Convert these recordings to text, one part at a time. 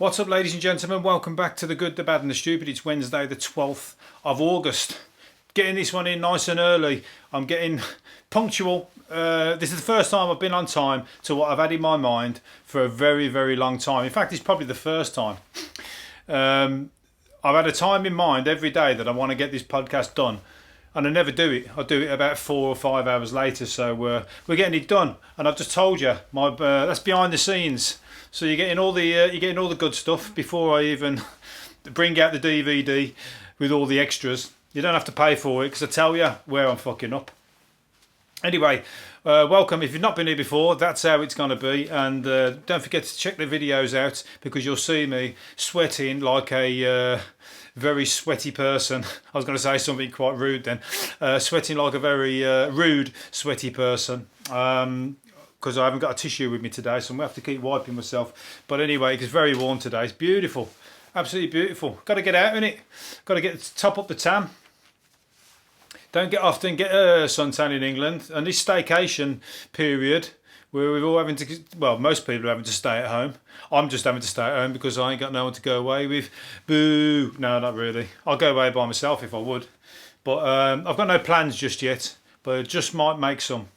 What's up, ladies and gentlemen? Welcome back to The Good, The Bad and The Stupid. It's Wednesday the 12th of August. Getting this one in nice and early. I'm getting punctual. This is the first time I've been on time to what I've had in my mind for a very, very long time. In fact, it's probably the first time. I've had a time in mind every day that I want to get this podcast done. And I never do it. I do it about 4 or 5 hours later. So we're getting it done. And I've just told you, that's behind the scenes. So you're getting all the good stuff before I even bring out the DVD with all the extras. You don't have to pay for it because I tell you where I'm fucking up. Anyway, welcome. If you've not been here before, that's how it's going to be. And don't forget to check the videos out because you'll see me sweating like a very sweaty person. I was going to say something quite rude then. Sweating like a very rude, sweaty person. Because I haven't got a tissue with me today, so I'm going to have to keep wiping myself. But anyway, it's very warm today. It's beautiful. Absolutely beautiful. Got to get out in it. Got to top up the tan. Don't often get suntan in England. And this staycation period, where we're all having to, well, most people are having to stay at home. I'm just having to stay at home because I ain't got no one to go away with. Boo. No, not really. I'll go away by myself if I would. But I've got no plans just yet. But I just might make some.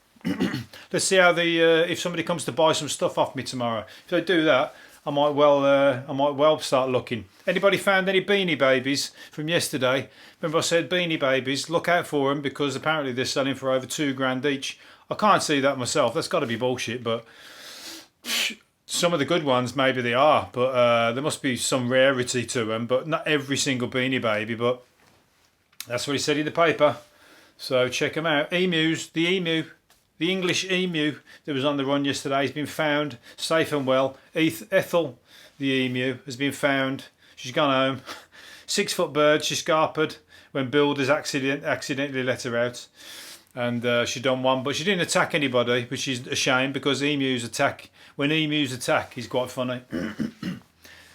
Let's see how if somebody comes to buy some stuff off me tomorrow. If they do that, I might well start looking. Anybody found any Beanie Babies from yesterday? Remember I said Beanie Babies, look out for them because apparently they're selling for over £2 each. I can't see that myself. That's got to be bullshit. But some of the good ones, maybe they are. But there must be some rarity to them. But not every single Beanie Baby. But that's what he said in the paper. So check them out. Emus, the emu. The English emu that was on the run yesterday has been found safe and well. Ethel the emu has been found. She's gone home. 6-foot bird. She scarpered when builders accidentally let her out. And she done one. But she didn't attack anybody, which is a shame because emus attack. When emus attack, is quite funny.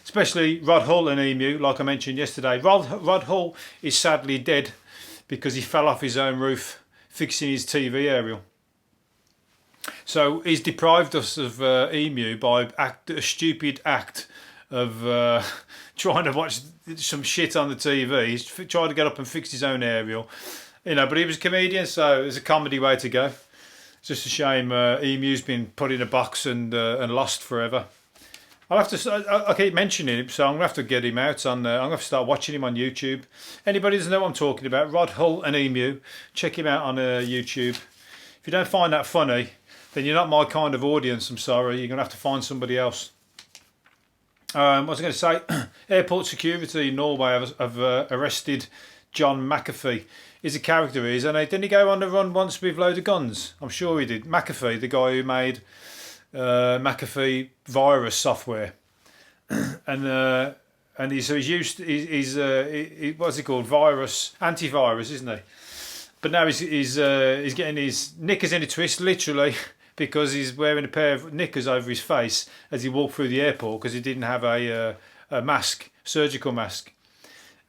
Especially Rod Hull, an emu, like I mentioned yesterday. Rod Hull is sadly dead because he fell off his own roof fixing his TV aerial. So he's deprived us of emu by a stupid act of trying to watch some shit on the TV. He's tried to get up and fix his own aerial, but he was a comedian, so it's a comedy way to go. It's just a shame emu's been put in a box and lost forever. I keep mentioning him, so I'm gonna have to get him out on. I'm gonna have to start watching him on YouTube. Anybody doesn't know what I'm talking about? Rod Hull and emu. Check him out on YouTube. If you don't find that funny, then you're not my kind of audience, I'm sorry. You're going to have to find somebody else. What was I going to say? Airport security in Norway have arrested John McAfee. He's a character, he is. And didn't he go on the run once with a load of guns? I'm sure he did. McAfee, the guy who made McAfee virus software. And he's what's he called? Antivirus, isn't he? But now he's getting his knickers in a twist, literally, because he's wearing a pair of knickers over his face as he walked through the airport because he didn't have a mask, surgical mask,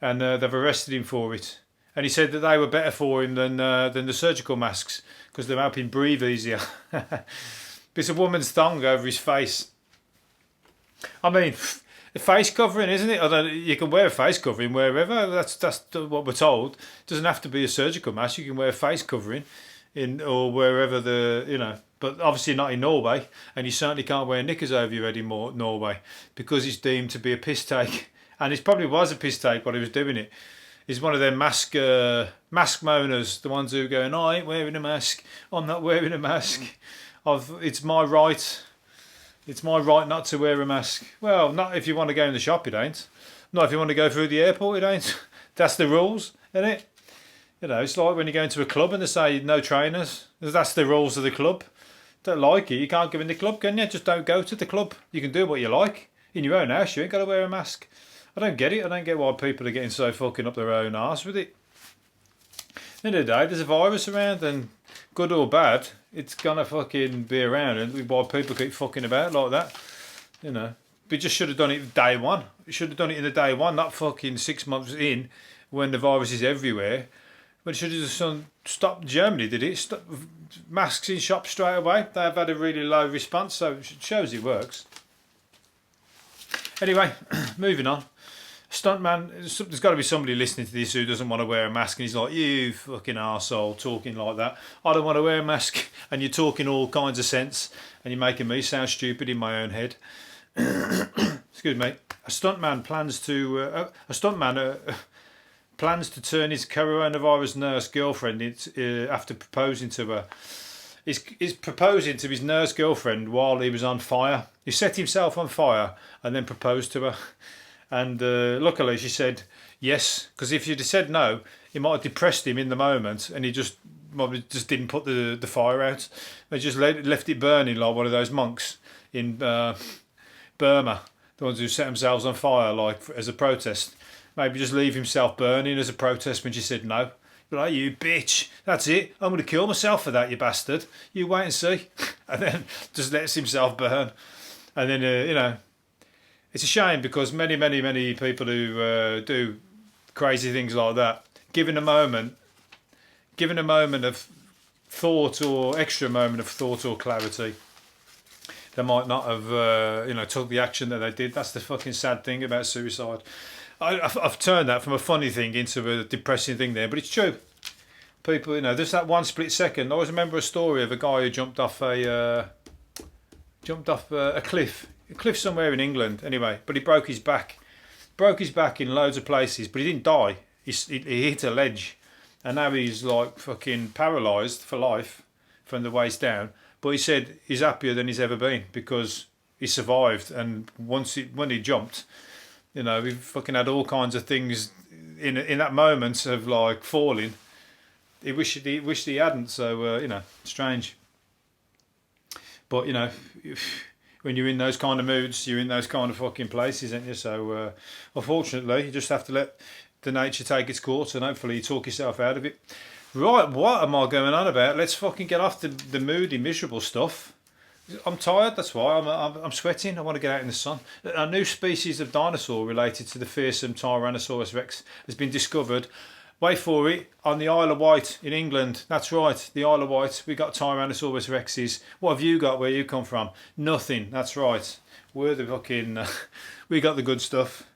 and they've arrested him for it. And he said that they were better for him than the surgical masks because they're helping breathe easier. It's a woman's thong over his face. I mean, a face covering, isn't it? You can wear a face covering wherever. That's what we're told. It doesn't have to be a surgical mask. You can wear a face covering or wherever but obviously not in Norway. And you certainly can't wear knickers over your head in Norway because it's deemed to be a piss take. And it probably was a piss take while he was doing it. He's one of them mask moaners, the ones who are going, I ain't wearing a mask. I'm not wearing a mask. It's my right. It's my right not to wear a mask. Well, not if you want to go in the shop, it ain't. Not if you want to go through the airport, it ain't. That's the rules, isn't it? It's like when you go into a club and they say no trainers. That's the rules of the club. Don't like it, you can't go in the club, can you? Just don't go to the club. You can do what you like. In your own house, you ain't got to wear a mask. I don't get it. I don't get why people are getting so fucking up their own arse with it. At the end of the day, there's a virus around and good or bad, it's gonna fucking be around, and why people keep fucking about like that, We just should have done it day one. We should have done it in the day one, not fucking 6 months in when the virus is everywhere. But it should have just stopped. Germany did it. Stop, masks in shops straight away. They've had a really low response, so it shows it works. Anyway, moving on. Stuntman, there's got to be somebody listening to this who doesn't want to wear a mask, and he's like, you fucking arsehole, talking like that. I don't want to wear a mask, and you're talking all kinds of sense, and you're making me sound stupid in my own head. Excuse me. A stuntman plans to turn his coronavirus nurse girlfriend after proposing to her. He's proposing to his nurse girlfriend while he was on fire. He set himself on fire and then proposed to her. And luckily she said yes, because if she'd have said no, it might have depressed him in the moment, and he just didn't put the fire out. They just left it burning like one of those monks in Burma, the ones who set themselves on fire like as a protest. Maybe just leave himself burning as a protest when she said no. But like, you bitch, that's it. I'm going to kill myself for that, you bastard. You wait and see. And then just lets himself burn. And then, it's a shame because many people who do crazy things like that, given a moment of thought or extra moment of thought or clarity, they might not have, took the action that they did. That's the fucking sad thing about suicide. I've turned that from a funny thing into a depressing thing there, but it's true. People, there's that one split second. I always remember a story of a guy who jumped off a cliff somewhere in England. Anyway, but he broke his back in loads of places, but he didn't die. He hit a ledge, and now he's like fucking paralysed for life from the waist down. But he said he's happier than he's ever been because he survived, and when he jumped. We fucking had all kinds of things in that moment of like falling. He wished he hadn't. So strange. But when you're in those kind of moods, you're in those kind of fucking places, aren't you? So unfortunately, you just have to let the nature take its course, and hopefully you talk yourself out of it. Right, what am I going on about? Let's fucking get off the moody, miserable stuff. I'm tired, that's why. I'm sweating. I want to get out in the sun. A new species of dinosaur related to the fearsome Tyrannosaurus Rex has been discovered. Wait for it, on the Isle of Wight in England. That's right, the Isle of Wight. We got Tyrannosaurus Rexes. What have you got where you come from? Nothing, that's right. We're the fucking... we got the good stuff.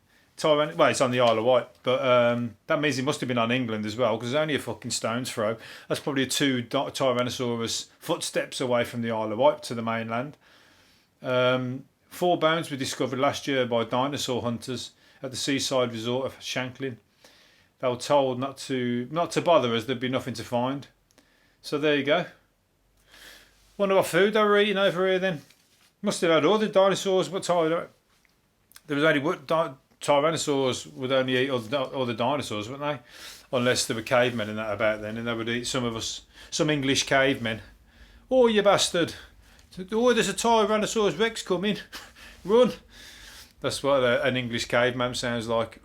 Well, it's on the Isle of Wight, but that means it must have been on England as well, because it's only a fucking stone's throw. That's probably 2 Tyrannosaurus footsteps away from the Isle of Wight to the mainland. 4 bones were discovered last year by dinosaur hunters at the seaside resort of Shanklin. They were told not to bother as there'd be nothing to find. So there you go. Wonder what food they were eating over here then. Must have had all the dinosaurs, but there was only Tyrannosaurs would only eat all the dinosaurs, wouldn't they? Unless there were cavemen and that about then, and they would eat some of us, some English cavemen. Oh, you bastard! Oh, there's a Tyrannosaurus Rex coming! Run! That's what an English caveman sounds like.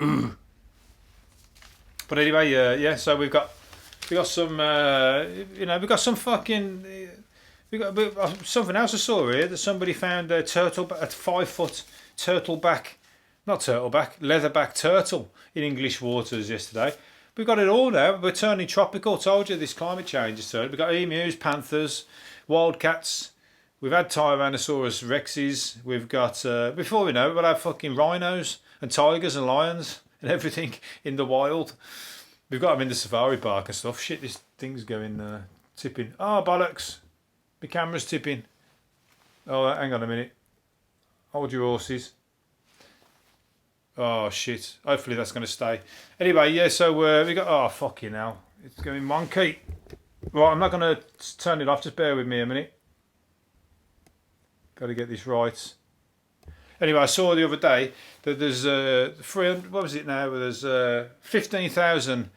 But anyway, yeah. So we got some, we got some fucking, we got something else I saw here that somebody found a 5-foot leatherback turtle in English waters yesterday. We've got it all now. We're turning tropical. Told you this climate change is turning. We've got emus, panthers, wildcats. We've had Tyrannosaurus Rexes. We've got, before we know it, we'll have fucking rhinos and tigers and lions and everything in the wild. We've got them in the safari park and stuff. Shit, this thing's going, tipping. Oh, bollocks. My camera's tipping. Oh, hang on a minute. Hold your horses. Oh shit, hopefully that's going to stay. Anyway, yeah, so we got, oh fucking hell, it's going wonky. Right, I'm not going to turn it off, just bear with me a minute. Got to get this right. Anyway, I saw the other day that there's 300, what was it now, there's 15,000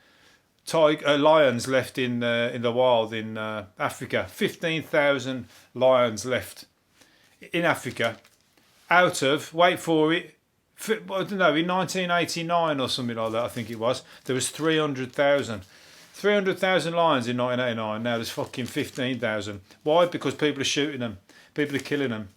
lions left in the wild in Africa. 15,000 lions left in Africa out of, wait for it, I don't know, in 1989 or something like that, I think it was, there was 300,000. 300,000 lions in 1989, now there's fucking 15,000. Why? Because people are shooting them, people are killing them.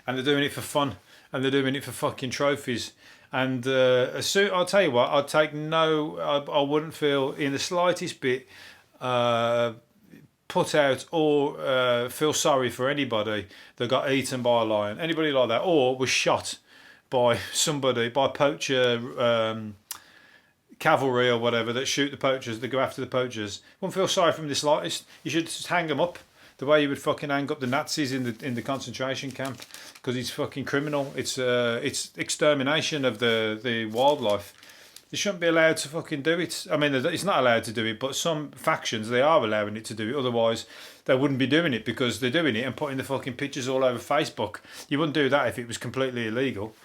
And they're doing it for fun, and they're doing it for fucking trophies. And I'll tell you what, I wouldn't feel in the slightest bit put out or feel sorry for anybody that got eaten by a lion, anybody like that, or was shot by somebody, by poacher cavalry or whatever that shoot the poachers, that go after the poachers. Wouldn't feel sorry for him the slightest. You should just hang them up the way you would fucking hang up the Nazis in the concentration camp, because it's fucking criminal. It's extermination of the wildlife. They shouldn't be allowed to fucking do it. I mean, it's not allowed to do it, but some factions, they are allowing it to do it. Otherwise, they wouldn't be doing it, because they're doing it and putting the fucking pictures all over Facebook. You wouldn't do that if it was completely illegal,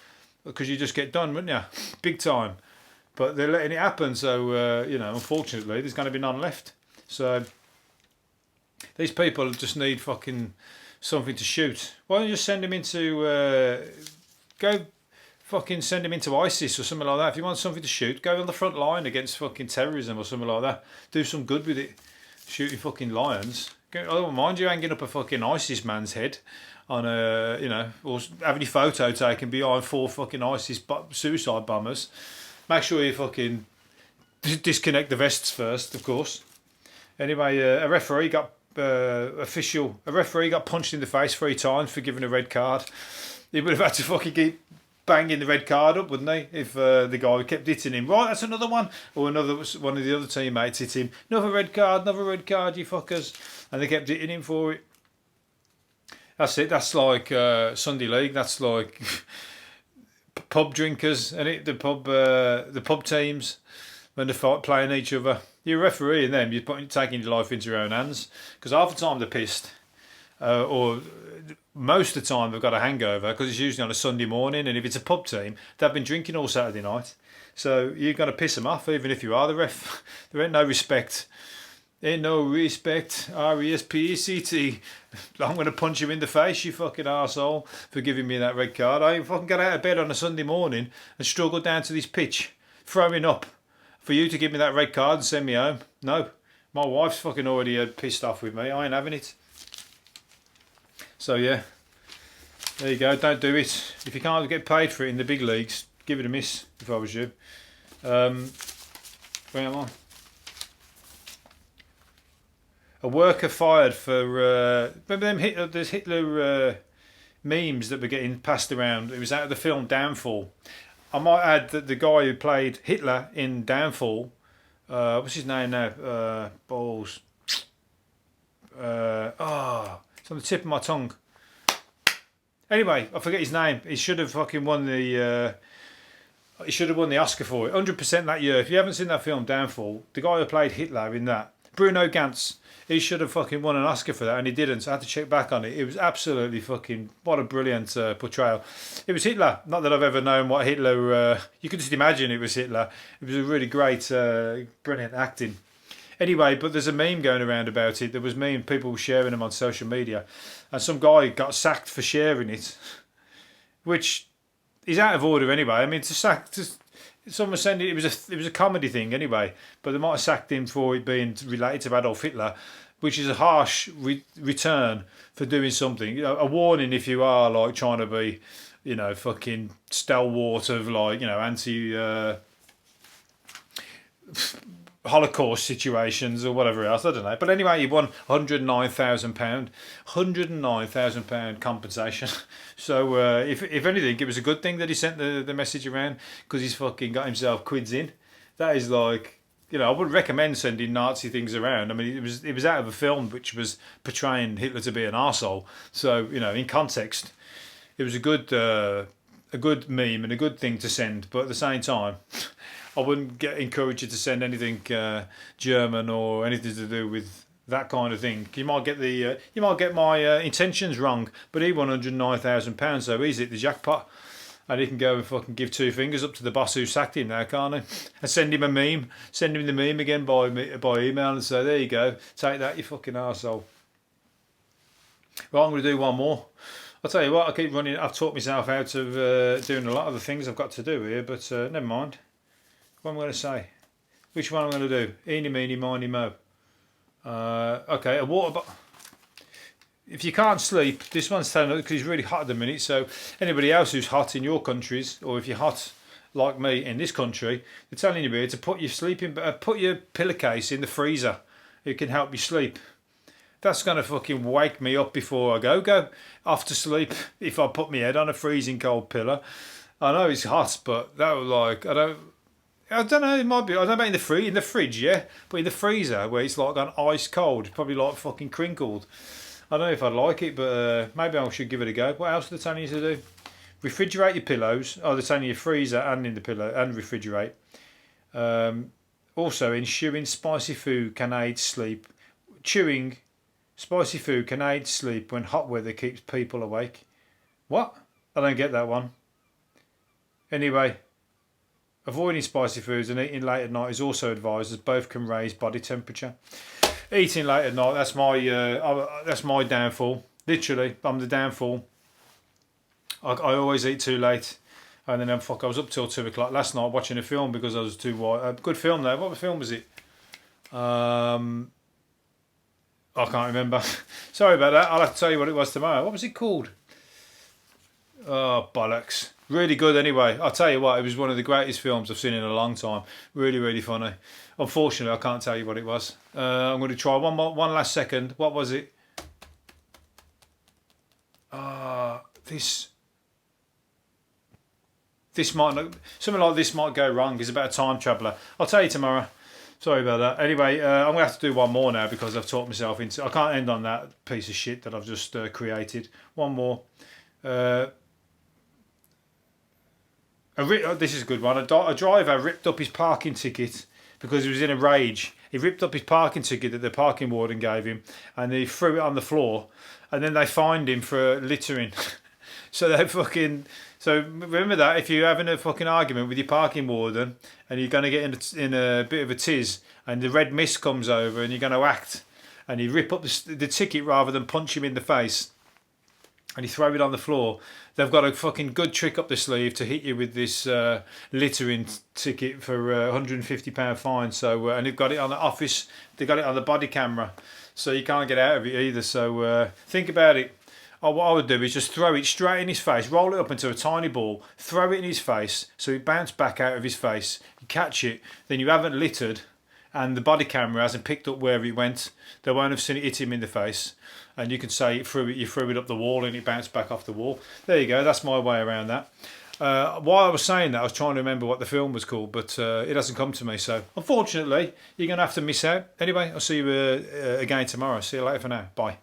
because you just get done, wouldn't you? Big time. But they're letting it happen, so, you know, unfortunately, there's going to be none left. So, these people just need fucking something to shoot. Why don't you just send them into, go fucking send them into ISIS or something like that. If you want something to shoot, go on the front line against fucking terrorism or something like that. Do some good with it. Shooting fucking lions. I don't mind you hanging up a fucking ISIS man's head on a, you know, or having your photo taken behind 4 fucking ISIS suicide bombers. Make sure you fucking disconnect the vests first, of course. Anyway, a referee got punched in the face 3 times for giving a red card. He would have had to fucking keep banging the red card up, wouldn't he? If the guy kept hitting him. Right, that's another one. Or one of the other teammates hit him. Another red card, you fuckers. And they kept hitting him for it. That's it. That's like Sunday League. That's like pub drinkers, and the pub teams when they're playing each other. You're a referee, and them you're taking your life into your own hands, because half the time they're pissed, or most of the time they've got a hangover, because it's usually on a Sunday morning, and if it's a pub team, they've been drinking all Saturday night, so you're going to piss them off even if you are the ref. There ain't no respect. Ain't no respect. R-E-S-P-E-C-T. I'm going to punch you in the face, you fucking arsehole, for giving me that red card. I fucking got out of bed on a Sunday morning and struggled down to this pitch, throwing up, for you to give me that red card and send me home. No. My wife's fucking already pissed off with me. I ain't having it. So, yeah. There you go. Don't do it. If you can't get paid for it in the big leagues, give it a miss, if I was you. Where am I? A worker fired for remember them Hitler memes that were getting passed around. It was out of the film Downfall. I might add that the guy who played Hitler in Downfall, what's his name now? Balls. It's on the tip of my tongue. Anyway, I forget his name. He should have fucking won the. He should have won the Oscar for it. 100% that year. If you haven't seen that film Downfall, the guy who played Hitler in that, Bruno Gantz. He should have fucking won an Oscar for that, and he didn't, so I had to check back on it. It was absolutely fucking, what a brilliant portrayal. It was Hitler. Not that I've ever known what Hitler, you could just imagine it was Hitler. It was a really great, brilliant acting. Anyway, but there's a meme going around about it. There was people were sharing them on social media, and some guy got sacked for sharing it, which is out of order anyway. I mean, someone said it was a comedy thing anyway, but they might have sacked him for it being related to Adolf Hitler, which is a harsh return for doing something. You know, a warning if you are like trying to be, you know, fucking stalwart of like, you know, anti Holocaust situations or whatever else. I don't know. But anyway, he won £109,000, £109,000 compensation. So if anything, it was a good thing that he sent the message around, because he's fucking got himself quids in. That is like, you know, I wouldn't recommend sending Nazi things around. I mean, it was out of a film which was portraying Hitler to be an arsehole. So, you know, in context, it was a good meme and a good thing to send. But at the same time, I wouldn't encourage you to send anything German or anything to do with that kind of thing. You might get my intentions wrong, but he won £109,000, so he's hit the jackpot, and he can go and fucking give 2 fingers up to the boss who sacked him now, can't he? And send him a meme, send him the meme again by email, and say, there you go, take that, you fucking arsehole. Well, I'm going to do one more. I'll tell you what, I keep running. I've taught myself out of doing a lot of the things I've got to do here, but never mind. What am I going to say? Which one am I going to do? Eeny, meeny, miny, mo. Okay, a water bottle. If you can't sleep, this one's telling us, because it's really hot at the minute, so anybody else who's hot in your countries, or if you're hot like me in this country, they're telling you here to put your pillowcase in the freezer. It can help you sleep. That's going to fucking wake me up before I go off to sleep if I put my head on a freezing cold pillow. I know it's hot, but that was like I don't know. It might be. I don't know about in the fridge, yeah, but in the freezer where it's like gone ice cold, it's probably like fucking crinkled. I don't know if I'd like it, but maybe I should give it a go. What else are they telling you to do? Refrigerate your pillows. Oh, they're telling you freezer and in the pillow and refrigerate. Also, ensuring spicy food can aid sleep. Chewing spicy food can aid sleep when hot weather keeps people awake. What? I don't get that one. Anyway, avoiding spicy foods and eating late at night is also advised, as both can raise body temperature. Eating late at night, that's my downfall. Literally, I'm the downfall. I always eat too late. And then I was up till 2 o'clock last night watching a film because I was too white. Good film though. What film was it? I can't remember. Sorry about that. I'll have to tell you what it was tomorrow. What was it called? Oh, bollocks. Really good anyway. I'll tell you what, it was one of the greatest films I've seen in a long time. Really, really funny. Unfortunately, I can't tell you what it was. I'm going to try one last second. What was it? This might not, something like this might go wrong. It's about a time traveller. I'll tell you tomorrow. Sorry about that. Anyway, I'm going to have to do one more now because I've talked myself into... I can't end on that piece of shit that I've just created. One more. This is a good one. A driver ripped up his parking ticket because he was in a rage. He ripped up his parking ticket that the parking warden gave him and he threw it on the floor, and then they fined him for littering. So remember that if you're having a fucking argument with your parking warden and you're going to get in a bit of a tiz and the red mist comes over and you're going to act and you rip up the ticket rather than punch him in the face and you throw it on the floor, they've got a fucking good trick up the sleeve to hit you with this littering ticket for £150 fine. So and they've got it on the office, they've got it on the body camera, so you can't get out of it either. So think about it. What I would do is just throw it straight in his face, roll it up into a tiny ball, throw it in his face so it bounced back out of his face. You catch it, then you haven't littered and the body camera hasn't picked up where it went. They won't have seen it hit him in the face. And you can say you threw it up the wall and it bounced back off the wall. There you go, that's my way around that. While I was saying that, I was trying to remember what the film was called, but it hasn't come to me. So unfortunately, you're going to have to miss out. Anyway, I'll see you again tomorrow. See you later for now. Bye.